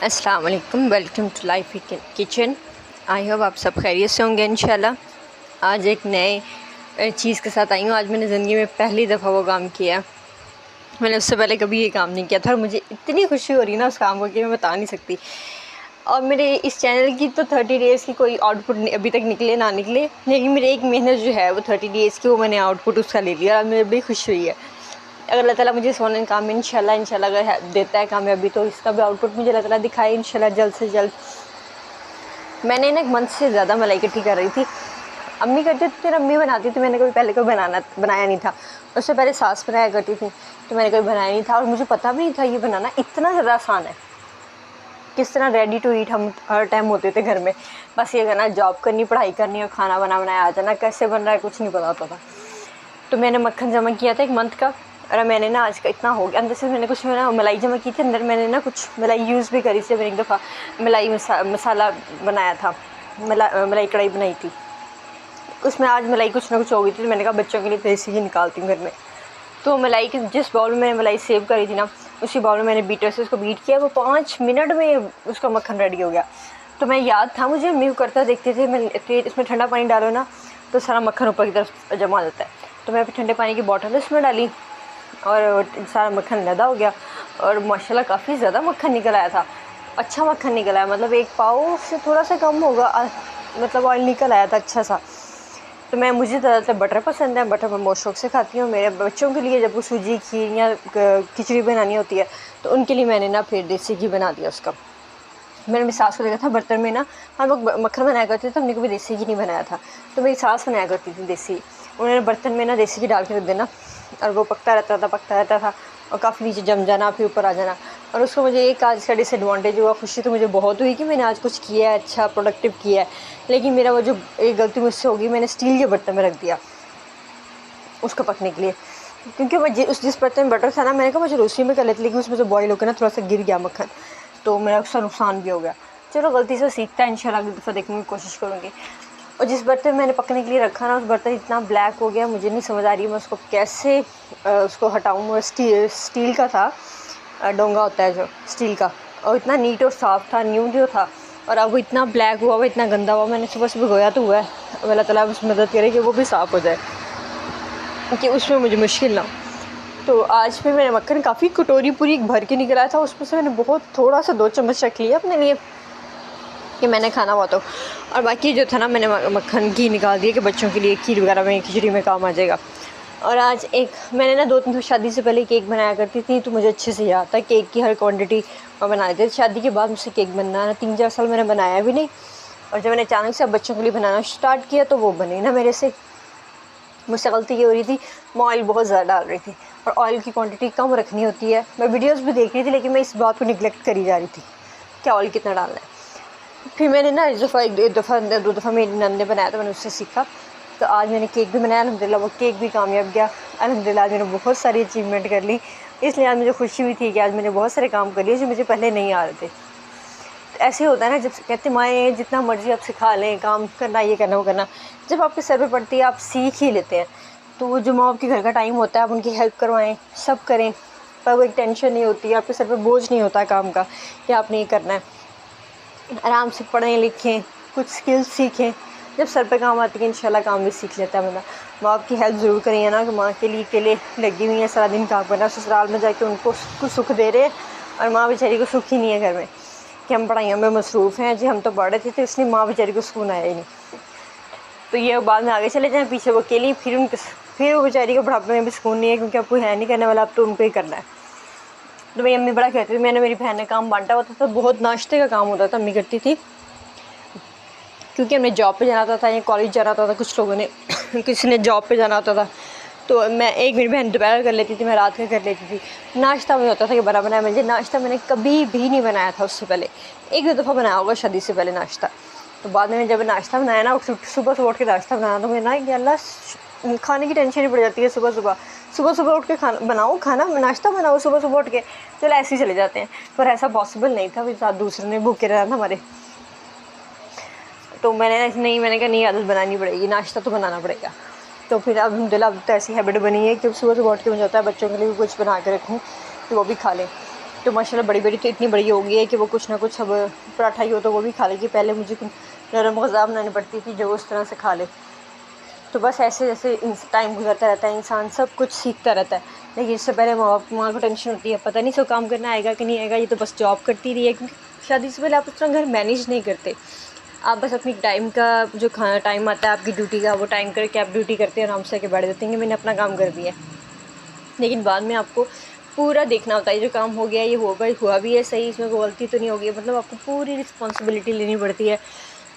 अस्सलाम वालेकुम, welcome to life kitchen. I hope आप सब खैरियत से होंगे इंशाल्लाह। आज एक नए चीज़ के साथ आई हूँ। आज मैंने ज़िंदगी में पहली दफ़ा वो काम किया। मैंने उससे पहले कभी ये काम नहीं किया था और मुझे इतनी खुशी हो रही है ना उस काम को कि मैं बता नहीं सकती। और मेरे इस चैनल की तो 30 डेज़ की कोई आउटपुट अभी तक निकले ना निकले, लेकिन मेरी एक मेहनत जो है वो 30 डेज़ की, वो मैंने आउटपुट उसका ले लिया और मुझे बड़ी खुशी हुई है। अगर अल्लाह ताला मुझे सोने काम में इंशाल्लाह अगर देता है कामयाबी तो इसका भी आउटपुट मुझे अल्लाह ताला दिखाए इंशाल्लाह जल्द से जल्द। मैंने ना एक मंथ से ज़्यादा मलाई इकट्ठी कर रही थी। अम्मी करती थी, फिर अम्मी बनाती थी, मैंने कभी पहले कोई बनाया नहीं था। उससे पहले सास बनाया करती थी तो मैंने कभी बनाया नहीं था और मुझे पता भी नहीं था ये बनाना इतना ज़्यादा आसान है। किस तरह रेडी टू ईट हम हर टाइम होते थे घर में, बस ये करना, जॉब करनी, पढ़ाई करनी और खाना बनाया आ जाना। कैसे बन रहा है कुछ नहीं पता होता था। तो मैंने मक्खन जमा किया था एक मंथ का और मैंने ना आज का इतना हो गया। अंदर से मैंने कुछ ना मलाई जमा की थी, अंदर मैंने ना कुछ मलाई यूज़ भी करी थी। मैंने एक दफ़ा मलाई मसाला बनाया था, मलाई कढ़ाई बनाई थी, उसमें आज मलाई कुछ ना कुछ हो गई थी। तो मैंने कहा बच्चों के लिए देसी घी निकालती हूँ घर में। तो मलाई की जिस बाउल में मैंने मलाई सेव करी थी ना, उसी बाउल में मैंने बीटर से उसको बीट किया। वो 5 मिनट में उसका मक्खन रेडी हो गया। तो मैं याद था मुझे, अम्मी करता देखते थे, मैं इसमें ठंडा पानी डालो ना तो सारा मक्खन ऊपर की तरफ जमा हो जाता है। तो मैं फिर ठंडे पानी की बॉटल उसमें डाली और सारा मक्खन लदा हो गया और माशाल्लाह काफ़ी ज़्यादा मक्खन निकल आया था। अच्छा मक्खन निकल आया, मतलब एक पाव से थोड़ा सा कम होगा, मतलब ऑयल निकल आया था अच्छा सा। तो मुझे ज़्यादातर बटर पसंद है, बटर मैं बहुत शौक से खाती हूँ। मेरे बच्चों के लिए जब वो सूजी खीर या खिचड़ी बनानी होती है तो उनके लिए मैंने ना फिर देसी घी बना दिया उसका। मैंने मेरी सास को देखा था बर्तन में ना, हम लोग मक्खन बनाया करते थे तो हमने कभी देसी घी नहीं बनाया था। तो मेरी सास बनाया करती थी देसी, उन्होंने बर्तन में ना देसी घी डाल के रख देना और वो पकता रहता था और काफ़ी नीचे जम जाना, फिर ऊपर आ जाना। और उसको मुझे एक आज का डिसएडवांटेज हुआ, खुशी तो मुझे बहुत हुई कि मैंने आज कुछ किया है, अच्छा प्रोडक्टिव किया है। लेकिन मेरा वो जो एक गलती मुझसे होगी, मैंने स्टील के बर्तन में रख दिया उसको पकने के लिए, क्योंकि मैं जिस बर्तन में बटर था ना, मैंने कहा मुझे उसी में कर लेती, लेकिन उसमें से बॉयल होकर ना थोड़ा सा गिर गया मक्खन, तो मेरा उसका नुकसान भी हो गया। चलो गलती से सीखता है, इंशाल्लाह अगली दफ़ा देखने की कोशिश करूँगी। और जिस बर्तन मैंने पकने के लिए रखा ना, उस बर्तन इतना ब्लैक हो गया, मुझे नहीं समझ आ रही मैं उसको कैसे उसको हटाऊँ। वो स्टील का था, डोंगा होता है जो स्टील का, और इतना नीट और साफ़ था, न्यू जो था, और अब वो इतना ब्लैक हुआ, वो इतना गंदा हुआ। मैंने सुबह भिगोया तो हुआ है, अल्लाह ताला बस मदद करे कि वो भी साफ़ हो जाए, कि उसमें मुझे मुश्किल ना। तो आज भी मैंने मक्खन काफ़ी कटोरी पूरी भर के निकला था, उसमें से मैंने बहुत थोड़ा सा 2 चम्मच रख लिया अपने लिए कि मैंने खाना हुआ तो, और बाकी जो था ना मैंने मक्खन घी निकाल दिया कि बच्चों के लिए खीर वगैरह में, खिचड़ी में काम आ जाएगा। और आज मैंने ना 2-3 शादी से पहले केक बनाया करती थी, तो मुझे अच्छे से याद था केक की हर क्वांटिटी मैं बना देती थी। शादी के बाद मुझसे केक बनना 3-4 साल मैंने बनाया भी नहीं, और जब मैंने अचानक से बच्चों के लिए बनाना स्टार्ट किया तो वो बने ना मेरे से। मुझसे गलती ये हो रही थी, मैं ऑयल बहुत ज़्यादा डाल रही थी और ऑयल की क्वांटिटी कम रखनी होती है। मैं वीडियोज़ भी देख रही थी, लेकिन मैं इस बात को निगलेक्ट करी जा रही थी कि ऑयल कितना डालना है। फिर मैंने ना एक दो दफ़ा मेरी नंद ने बनाया तो मैंने उससे सीखा। तो आज मैंने केक भी बनाया, अल्हम्दुलिल्लाह वो केक भी कामयाब गया। अल्हम्दुलिल्लाह आज मैंने बहुत सारी अचीवमेंट कर ली, इसलिए आज मुझे खुशी हुई थी कि आज मैंने बहुत सारे काम कर लिए जो मुझे पहले नहीं आ रहे थे। तो ऐसे होता है ना, जब कहते माएँ जितना मर्ज़ी आप सिखा लें, काम करना, ये करना, वो करना, जब आपके सर पे पड़ती है आप सीख ही लेते हैं। तो वो जो माँ बाप के घर का टाइम होता है, आप उनकी हेल्प करवाएँ, सब करें, पर वो एक टेंशन नहीं होती है, आपके सर पे बोझ नहीं होता काम का कि आपने ये करना है। आराम से पढ़ें लिखें, कुछ स्किल्स सीखें, जब सर पे काम आती है इंशाल्लाह काम भी सीख लेता है बंदा। माँ बाप की हेल्प ज़रूर करिए ना, कि माँ के लिए अकेले लगी हुई है, सारा दिन काम करना, ससुराल में जाके उनको कुछ सुख दे रहे हैं और माँ बेचारी को सुख ही नहीं है घर में, कि हम पढ़ाइयों में मसरूफ़ हैं जी, हम तो पढ़ रहे थे इसलिए माँ बेचारी को सुकून आया ही नहीं। तो ये बाद में आगे चले जाएँ, पीछे वो अकेली, फिर वो बेचारी को बुढ़ापे में भी सुकून नहीं है, क्योंकि अब कोई है नहीं करने वाला, अब तो उनको ही करना है। तो मेरी अम्मी बड़ा कहती थी, मैंने मेरी बहन ने काम बांटा होता था, बहुत नाश्ते का काम होता था अम्मी करती थी, क्योंकि हमने जॉब पे जाना होता था या कॉलेज जाना होता था, कुछ लोगों ने किसी ने जॉब पे जाना होता था। तो मेरी बहन दोपहर कर लेती थी, मैं रात में कर लेती थी। नाश्ता में होता था कि बना बनाया, मुझे नाश्ता मैंने कभी भी नहीं बनाया था उससे पहले, 1-2 दफ़ा बनाया होगा शादी से पहले नाश्ता। तो बाद में जब नाश्ता बनाया ना, सुबह उठ के नाश्ता बनाना, तो मैं ना कि अल्लाह खाने की टेंशन ही पड़ जाती है। सुबह उठ के खाना बनाओ, नाश्ता बनाओ सुबह उठ के, चलो ऐसे ही चले जाते हैं, पर ऐसा पॉसिबल नहीं था, फिर साथ दूसरे ने भूखे रहना था हमारे। तो मैंने कहा नहीं, आदत बनानी पड़ेगी, नाश्ता तो बनाना पड़ेगा। तो फिर अब अल्हम्दुलिल्लाह अब तो ऐसी हैबिट बनी है कि सुबह उठ के मुझे होता है बच्चों के लिए भी कुछ बना के रखूँ कि वो भी खा लें। तो माशाल्लाह बड़ी बड़ी तो इतनी बड़ी हो गई है कि वो कुछ ना कुछ अब पराठा ही हो तो वो भी खा लेगी। पहले मुझे नरम गज़ा बनानी पड़ती थी जो उस तरह से खा ले। तो बस ऐसे जैसे टाइम गुजरता रहता है, इंसान सब कुछ सीखता रहता है। लेकिन इससे पहले माँ को टेंशन होती है, पता नहीं सब काम करना आएगा कि नहीं आएगा, ये तो बस जॉब करती रही है। क्योंकि शादी से पहले आप उस तरह घर मैनेज नहीं करते, आप बस अपनी टाइम का जो खाना टाइम आता है आपकी ड्यूटी का, वो टाइम करके आप ड्यूटी करते हैं, आराम से आके बैठ देते हैं कि मैंने अपना काम कर दिया। लेकिन बाद में आपको पूरा देखना होता है, जो काम हो गया ये हुआ भी है सही, इसमें कोई गलती तो नहीं होगी, मतलब आपको पूरी रिस्पॉन्सिबिलिटी लेनी पड़ती है।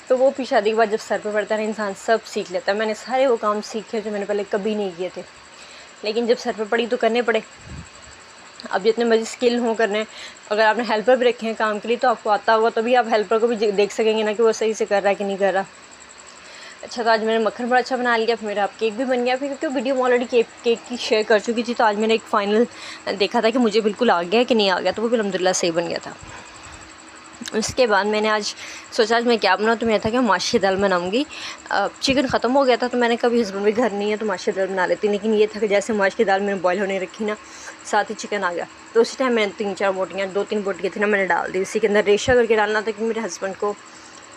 तो वो फिर शादी के बाद जब सर पर पड़ता है इंसान सब सीख लेता है। मैंने सारे वो काम सीखे जो मैंने पहले कभी नहीं किए थे, लेकिन जब सर पर पड़ी तो करने पड़े। अब जितने मर्जी स्किल हों करने, अगर आपने हेल्पर भी रखे हैं काम के लिए तो आपको आता होगा, तभी आप हेल्पर को भी देख सकेंगे ना कि वो सही से कर रहा है कि नहीं कर रहा। अच्छा, तो आज मैंने मक्खन बड़ा अच्छा बना लिया, फिर मेरा केक भी बन गया। फिर क्योंकि वीडियो में ऑलरेडी केक की शेयर कर चुकी थी, तो आज मैंने एक फ़ाइनल देखा था कि मुझे बिल्कुल आ गया कि नहीं आ गया, तो वो भी अल्हम्दुलिल्लाह सही बन गया था। उसके बाद मैंने आज सोचा आज मैं क्या बनाऊँ, तो मेरा था कि माशी दाल बनाऊँगी। चिकन ख़त्म हो गया था, तो मैंने कभी हस्बैंड भी घर नहीं है तो माशी दाल बना लेती। लेकिन ये था कि जैसे माशी दाल मैंने बॉयल होने रखी ना, साथ ही चिकन आ गया। तो उसी टाइम मैंने 3-4 बोटियाँ 2-3 बोटियाँ थी ना, मैंने डाल दी। इसी के अंदर रेशा करके डालना था, क्योंकि मेरे हस्बैंड को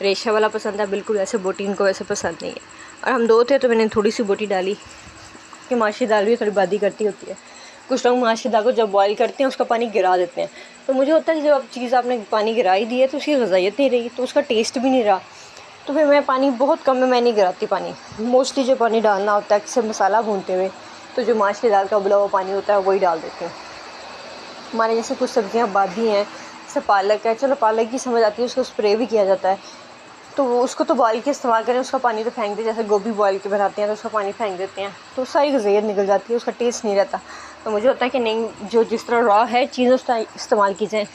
रेशा वाला पसंद है, बिल्कुल वैसे बोटी इनको वैसे पसंद नहीं है। और हम 2 थे तो मैंने थोड़ी सी बोटी डाली, कि माशी दाल भी थोड़ी बादी करती होती है। कुछ लोग माशी दाल को जब बॉयल करते हैं उसका पानी गिरा देते हैं, तो मुझे होता है कि जब चीज़ आपने पानी गिरा ही दी है तो उसकी ग़ज़ाइयत नहीं रही, तो उसका टेस्ट भी नहीं रहा। तो फिर मैं पानी बहुत कम में मैं नहीं गिराती पानी, मोस्टली जो पानी डालना होता है किसी मसाला भूनते हुए, तो जो माश की दाल का उबला हुआ पानी होता है वही डाल देती हूँ। हमारे जैसे कुछ सब्ज़ियाँ बादी हैं, जैसे पालक है, चलो पालक की समझ आती है, उसको स्प्रे भी किया जाता है, तो उसको तो बॉयल के इस्तेमाल करें, उसका पानी तो फेंक दें। जैसे गोभी बॉयल के बनाते हैं तो उसका पानी फेंक देते हैं, तो सारी ग़ज़ाइयत निकल जाती है, उसका टेस्ट नहीं रहता। तो मुझे होता है कि नहीं, जो जिस तरह रॉ है चीज़ उसका इस्तेमाल की जाए।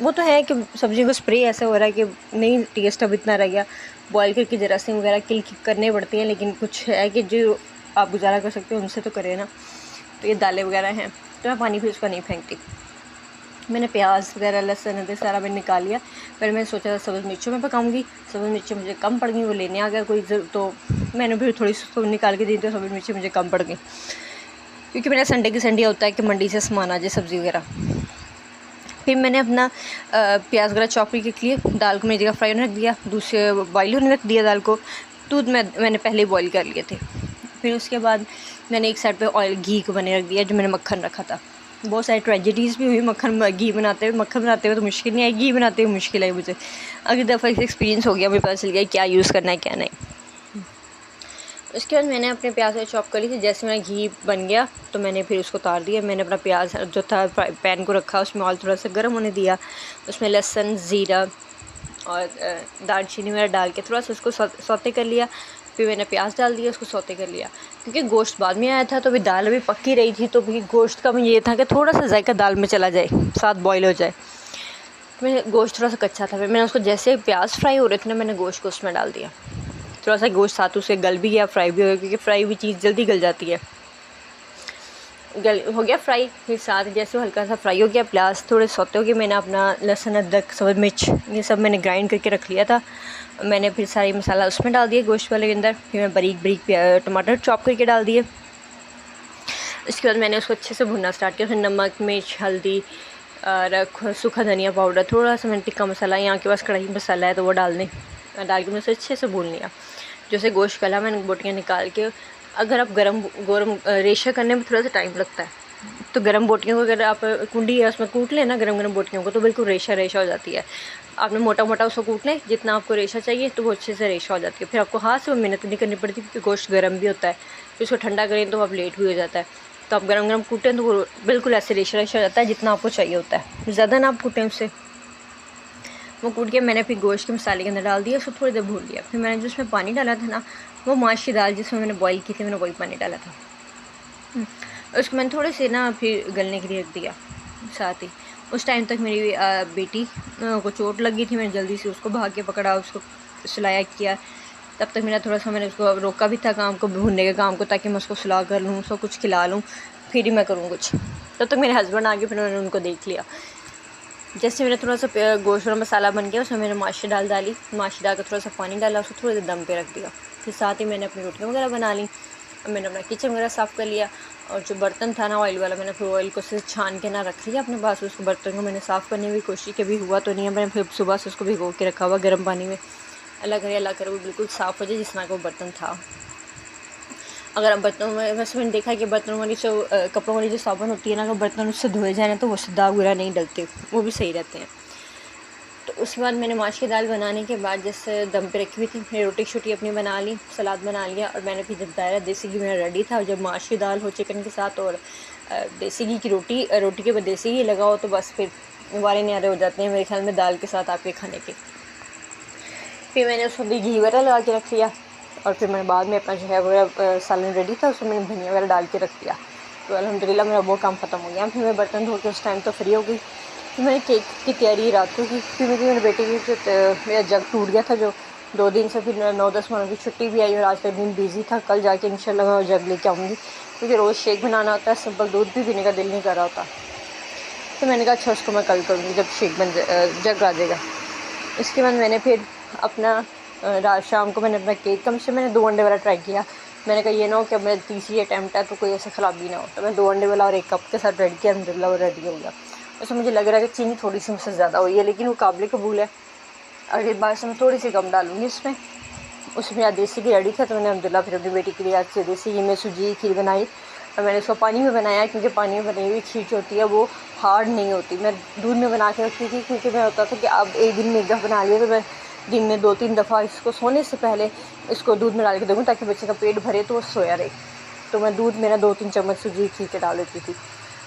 वो तो है कि सब्ज़ी को स्प्रे ऐसा हो रहा है कि नहीं टेस्ट अब इतना रह गया, बॉयल करके जरासीम वगैरह किल करने पड़ते हैं, लेकिन कुछ है कि जो आप गुजारा कर सकते हो उनसे तो करें ना। तो ये दालें वगैरह हैं, तो मैं पानी फिर उसका नहीं फेंकती। मैंने प्याज वगैरह लहसुन अदरक सारा मैंने निकाल लिया। फिर मैंने सोचा सब्ज़ मिर्चों में पकाऊंगी, सब्ज़ मिर्चें मुझे कम पड़ गई, वो लेने आ गया कोई, तो मैंने भी थोड़ी सी निकाल के दी, तो सब्ज़ मिर्चें मुझे कम पड़ गई। क्योंकि मेरा संडे की संडे होता है कि मंडी से सामान आ जाए सब्ज़ी वगैरह। फिर मैंने अपना प्याज वगैरह चॉप करके लिए, दाल को मेरी जगह फ्राई होने रख दिया, दूसरे बॉयल होने रख दिया दाल को। दूध मैंने पहले ही बॉयल कर लिए थे। फिर उसके बाद मैंने एक साइड पे ऑयल घी को बने रख दिया, जो मैंने मक्खन रखा था। बहुत सारी ट्रेजेडीज़ भी हुई घी बनाते हुए। मक्खन बनाते हुए तो मुश्किल नहीं आई, घी बनाते हुए मुश्किल आई मुझे। अगली दफ़ा इसे एक्सपीरियंस हो गया, मुझे पता चल गया क्या यूज़ करना है क्या नहीं। उसके बाद मैंने अपने प्याज को चॉप कर ली थी। जैसे मेरा घी बन गया तो मैंने फिर उसको उतार दिया। मैंने अपना प्याज जो था पैन को रखा, उसमें ऑयल थोड़ा सा गर्म होने दिया, उसमें लहसुन ज़ीरा और दालचीनी वगैरह डाल के थोड़ा सा उसको सौते कर लिया। फिर मैंने प्याज डाल दिया, उसको सौते कर लिया। क्योंकि गोश्त बाद में आया था तो भी दाल अभी पक्की रही थी, तो भी गोश्त का मुझे ये था कि थोड़ा सा जायका दाल में चला जाए, साथ बॉयल हो जाए। मैं गोश्त थोड़ा सा कच्चा था, फिर मैंने उसको जैसे प्याज फ्राई हो रहे थे ना, मैंने गोश्त को उसमें डाल दिया। थोड़ा सा गोश्त साथ उसे गल भी गया, फ्राई भी हो गया, क्योंकि फ्राई हुई चीज़ जल्दी गल जाती है। गल हो गया फ्राई। फिर साथ जैसे हल्का सा फ्राई हो गया, प्याज थोड़े सौते हो गए, मैंने अपना लहसुन अदरक सब्ज़ मिर्च ये सब मैंने ग्राइंड करके रख लिया था। मैंने फिर सारी मसाला उसमें डाल दिया गोश्त वाले के अंदर। फिर मैं बारीक टमाटर चॉप करके डाल दिए। उसके बाद मैंने उसको अच्छे से भुनना स्टार्ट किया। फिर नमक, मिर्च, हल्दी और सूखा धनिया पाउडर, थोड़ा सा मैंने टिक्का मसाला, यहाँ के पास कढ़ाई मसाला है तो वो डाल के मैंने उसे अच्छे से भून लिया। जैसे गोश्त कला मैंने बोटियाँ निकाल के, अगर आप गरम रेशा करने में थोड़ा सा टाइम लगता है, तो गरम बोटियों को अगर आप कुंडी है उसमें कूट लें ना गरम बोटियों को, तो बिल्कुल रेशा हो जाती है। आपने मोटा मोटा उसको कूट लें जितना आपको रेशा चाहिए, तो वो अच्छे से रेशा हो जाती है। फिर आपको हाथ से वो मेहनत नहीं करनी पड़ती, क्योंकि गोश्त गर्म भी होता है। फिर उसको ठंडा करें तो आप लेट भी हो जाता है। तो आप गरम कूटें तो वो बिल्कुल ऐसे रेशा हो जाता है जितना आपको चाहिए होता है, ज़्यादा ना आप कूटें उससे। वो कूट के मैंने फिर गोश्त के मसाले के अंदर डाल दिया, उसको थोड़ी देर भून लिया। फिर मैंने जो उसमें पानी डाला था ना, वो माश की दाल जिसमें मैंने बॉईल की थी, मैंने वही पानी डाला था। उसको मैंने थोड़े से ना फिर गलने के लिए रख दिया साथ ही। उस टाइम तक मेरी बेटी को चोट लगी थी, मैंने जल्दी से उसको भाग के पकड़ा, उसको सुलाया किया। तब तक मेरा थोड़ा सा मैंने उसको रोका भी था काम को, भूनने के काम को, ताकि मैं उसको सुला कर लूँ, उसको कुछ खिला लूँ, फिर ही मैं करूँ कुछ। तब तक मेरे हस्बैंड आ गए, फिर मैंने उनको देख लिया। जैसे मेरा थोड़ा सा गोश्त और मसाला बन गया, उसमें मैंने माशी दाल डाली, माशी दाल का थोड़ा सा पानी डाला, उसको थोड़ी देर दम पे रख दिया। फिर साथ ही मैंने अपनी रोटियाँ वगैरह बना ली। अब मैंने अपना किचन वगैरह साफ़ कर लिया, और जो बर्तन था ना ऑयल वाला, मैंने फिर ऑयल को से छान के ना रख लिया अपने पास। उसको बर्तन को मैंने साफ़ करने की कोशिश की, भी हुआ तो नहीं है। मैंने फिर सुबह से उसको भिगो के रखा हुआ गर्म पानी में। अल्लाह करे वो बिल्कुल साफ़ हो जाए जिस तरह का वो बर्तन था। अगर आप बर्तनों में, वैसे मैंने देखा है कि बर्तनों वाली जो कपड़ों वाली जो साबुन होती है ना, अगर बर्तन उससे धोए जाए ना तो वो दाग वगैरह नहीं डलते, वो भी सही रहते हैं। तो उसके बाद मैंने माश की दाल बनाने के बाद जैसे दम पे रखी हुई थी, मैंने रोटी शोटी अपनी बना ली, सलाद बना लिया, और मैंने फिर जब दायरा देसी घी मेरा रेडी था, और जब माश की दाल हो चिकन के साथ और देसी घी की रोटी के बाद देसी घी लगाओ तो बस फिर वारे न्यारे हो जाते हैं मेरे ख्याल में दाल के साथ आपके खाने के। फिर मैंने उसमें भी घी वगैरह लगा के रख लिया, और फिर मैंने बाद में अपना जो है वगैरह सालन रेडी था उसमें मैंने धनिया वगैरह डाल के रख दिया। तो अल्हम्दुलिल्लाह मेरा वो काम ख़त्म हो गया। फिर मैं बर्तन धो के उस टाइम तो फ्री हो गई। फिर मैंने केक की तैयारी रात को की, फिर मेरे बेटे की मेरा जग टूट गया था जो 2 दिन से, फिर 9-10 महीनों की छुट्टी भी आई और आज का दिन बिज़ी था। कल जाके इंशाल्लाह मैं जग लेके आऊँगी, क्योंकि रोज़ शेक बनाना होता है, सिंपल दूध भी पीने का दिल नहीं कर रहा होता। तो मैंने कहा अच्छा उसको मैं कल करूँगी जब शेक जग आ जाएगा। इसके बाद मैंने फिर अपना रात शाम को मैंने अपना केक, कम से मैंने 2 अंडे वाला ट्राई किया। मैंने कहा ये ना हो कि अब मेरा तीसरी अटैम्प्ट है तो कोई ऐसा ख़राबी ना हो। तो मैं 2 अंडे वाला और 1 कप के साथ रेडी किया, अल्हम्दुलिल्लाह वो रेडी हो गया। उसमें मुझे लग रहा है कि चीनी थोड़ी सी मुझसे ज़्यादा हुई है, लेकिन वो काबिल कबूल है। और इस बार से मैं थोड़ी सी कम डालूँगी उसमें आज देसी घी रेडी था, तो मैंने अल्हम्दुलिल्लाह फिर अपनी बेटी के लिए आज से देसी घी में सूजी की खीर बनाई, और मैंने उसको पानी में बनाया, क्योंकि पानी में बनी हुई खीर जो होती है वो हार्ड नहीं होती। मैं दूध में बना के रखती थी, क्योंकि मैं होता था कि अब एक दिन में एक दफ़ा बना लिया तो मैं दिन में 2-3 दफ़ा इसको सोने से पहले इसको दूध में डाल के दूँगी, ताकि बच्चे का पेट भरे तो वो सोया रहे। तो मैं दूध में ना 2-3 चम्मच सूजी खीर के डाल देती थी,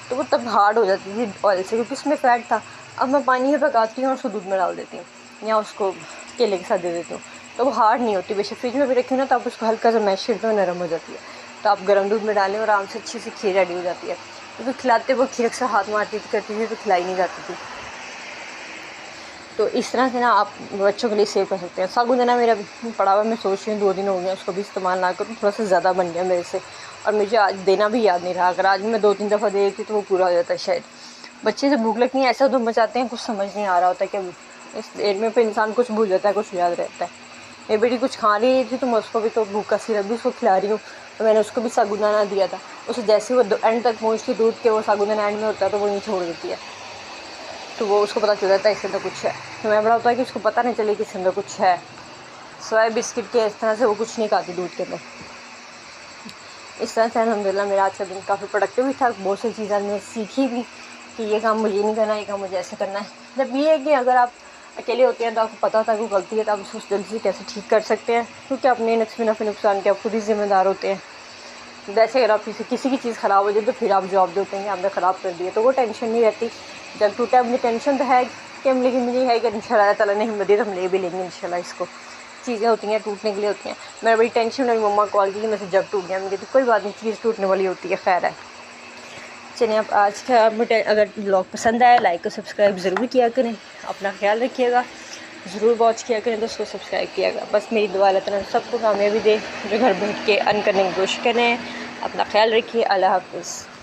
तो वो तब हार्ड हो जाती थी ऑयल से, क्योंकि इसमें फ़ैट था। अब मैं पानी में पकाती हूँ और उसको दूध में डाल देती हूँ, या उसको केले के साथ दे देती हूँ, तो वो हार्ड नहीं होती। वैसे फ्रिज में भी रखी ना तो आप उसको हल्का सा मैश करते हो, नरम हो जाती है। तो आप गर्म दूध में डालें और आराम से अच्छी सी खीर रेडी हो जाती है। क्योंकि खिलाते वो खीर अक्सर हाथ मारती करती थी तो खिलाई नहीं जाती थी। तो इस तरह से ना आप बच्चों के लिए सेव कर सकते हैं। साबूदाना मेरा पड़ा हुआ, मैं सोच रही हूँ 2 दिन हो गए उसको भी इस्तेमाल ना करूँ, थोड़ा सा ज़्यादा बन गया मेरे से, और मुझे आज देना भी याद नहीं रहा। अगर आज मैं 2-3 दफ़ा दे देती तो वो पूरा हो जाता है शायद। बच्चे से भूख लगती है, ऐसा धूम मचाते हैं, कुछ समझ नहीं आ रहा होता कि इस देर में फिर इंसान कुछ भूल जाता है, कुछ याद रहता है। मेरी बेटी कुछ खा रही थी तो मैं उसको भी तो भूख सिरप भी उसको खिला रही हूँ, तो मैंने उसको भी साबूदाना दिया था। उसे जैसे वो एंड तक पहुँचती दूध के, वो साबूदाना एंड में होता है तो वो नहीं छोड़ देती है, तो वो उसको पता चल जाता है इसके अंदर कुछ है। तो मैं बड़ा होता है कि उसको पता नहीं चले कि इसके अंदर कुछ है। सोया बिस्किट के इस तरह से वो कुछ नहीं खाती दूध के अंदर। इस तरह से अल्हम्दुलिल्लाह मेरा आज का दिन काफ़ी प्रोडक्टिव भी था। बहुत सी चीज़ें मैंने सीखी भी कि ये काम मुझे नहीं करना, ये काम मुझे ऐसे करना है। जब ये है कि अगर आप अकेले होते हैं तो आपको पता होता है कि गलती है, तो आप उसको जल्दी से कैसे ठीक कर सकते हैं, क्योंकि अपने नफ़े नुकसान के आप खुद ही ज़िम्मेदार होते हैं। वैसे अगर आप किसी की चीज़ ख़राब हो जाए तो फिर आप जवाब देते हैं कि आपने ख़राब कर दिया, तो वो टेंशन नहीं रहती। जब टूटा मुझे टेंशन तो है कि हम, लेकिन मुझे है कि इंशाल्लाह ताला ने हिम्मत दी तो हम ले भी लेंगे इंशाल्लाह। इसको चीज़ें होती हैं टूटने के लिए होती हैं। मैं बड़ी टेंशन में मम्मा कॉल की कि मेरे से जग टूट गया, मुझे तो कोई बात नहीं, चीज़ टूटने वाली होती है, खैर है। चलिए आप आज का मुझे अगर ब्लॉग पसंद आया लाइक और सब्सक्राइब ज़रूर किया करें, अपना ख्याल रखिएगा, ज़रूर वॉच किया करें, तो उसको सब्सक्राइब किएगा। बस मेरी दुआ अल्लाह ताला सबको कामयाबी दे जो घर बैठ के अर्न करने की कोशिश करें। अपना ख्याल रखिए, अल्लाह हाफ़िज़।